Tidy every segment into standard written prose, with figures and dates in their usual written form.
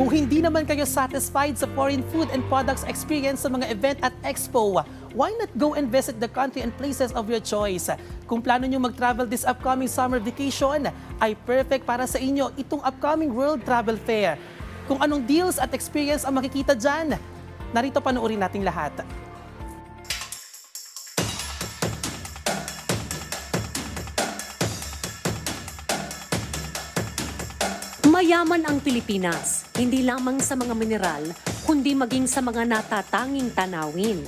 Kung hindi naman kayo satisfied sa foreign food and products experience sa mga event at expo, why not go and visit the country and places of your choice? Kung plano nyo mag-travel this upcoming summer vacation, ay perfect para sa inyo itong upcoming World Travel Fair. Kung anong deals at experience ang makikita dyan, narito panoorin nating lahat. Mayaman ang Pilipinas, hindi lamang sa mga mineral, kundi maging sa mga natatanging tanawin.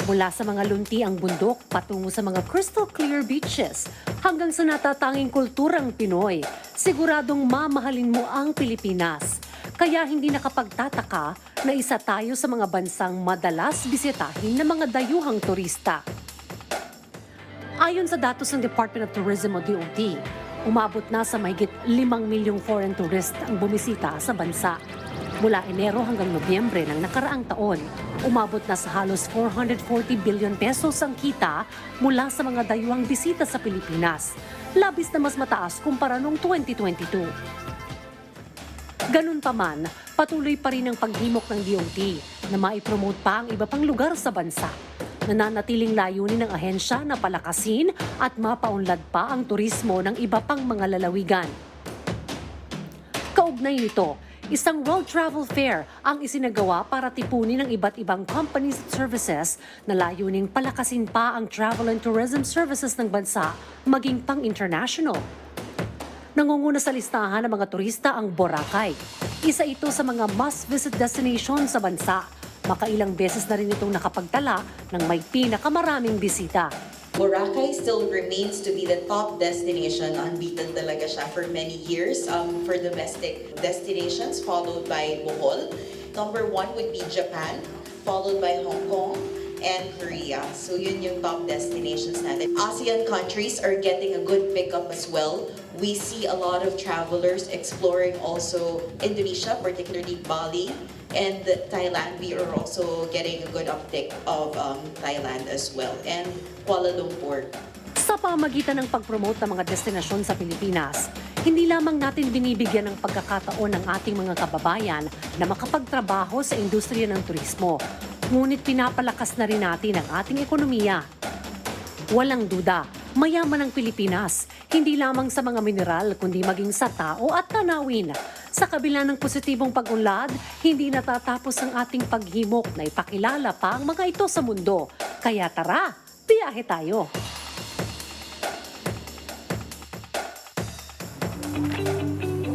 Mula sa mga lunti ang bundok patungo sa mga crystal clear beaches, hanggang sa natatanging kulturang Pinoy, siguradong mamahalin mo ang Pilipinas. Kaya hindi nakapagtataka na isa tayo sa mga bansang madalas bisitahin ng mga dayuhang turista. Ayon sa datos ng Department of Tourism o DOT, umabot na sa mahigit 5 milyong foreign tourist ang bumisita sa bansa. Mula Enero hanggang Nobyembre ng nakaraang taon, umabot na sa halos 440 billion pesos ang kita mula sa mga dayuhang bisita sa Pilipinas, labis na mas mataas kumpara noong 2022. Ganun pa man, patuloy pa rin ang paghimok ng DOT na maipromote pa ang iba pang lugar sa bansa. Nananatiling layunin ng ahensya na palakasin at mapaunlad pa ang turismo ng iba pang mga lalawigan. Kaugnay nito, isang World Travel Fair ang isinagawa para tipunin ng iba't ibang companies at services na layuning palakasin pa ang travel and tourism services ng bansa maging pang-international. Nangunguna sa listahan ng mga turista ang Boracay. Isa ito sa mga must-visit destination sa bansa. Makailang beses na rin itong nakapagtala ng may pinakamaraming bisita. Boracay still remains to be the top destination. Unbeaten talaga siya for many years for domestic destinations, followed by Bohol. Number 1 would be Japan, followed by Hong Kong and Korea. So yun yung top destinations natin. ASEAN countries are getting a good pickup as well. We see a lot of travelers exploring also Indonesia, particularly Bali, and Thailand. We are also getting a good uptick of Thailand as well, and Kuala Lumpur. Sa pamagitan ng pag-promote ng mga destinasyon sa Pilipinas, hindi lamang natin binibigyan ng pagkakataon ng ating mga kababayan na makapagtrabaho sa industriya ng turismo, ngunit pinapalakas na rin natin ang ating ekonomiya. Walang duda, mayaman ang Pilipinas, hindi lamang sa mga mineral kundi maging sa tao at tanawin. Sa kabila ng positibong pag-unlad, hindi natatapos ang ating paghimok na ipakilala pa ang mga ito sa mundo. Kaya tara, biyahe tayo!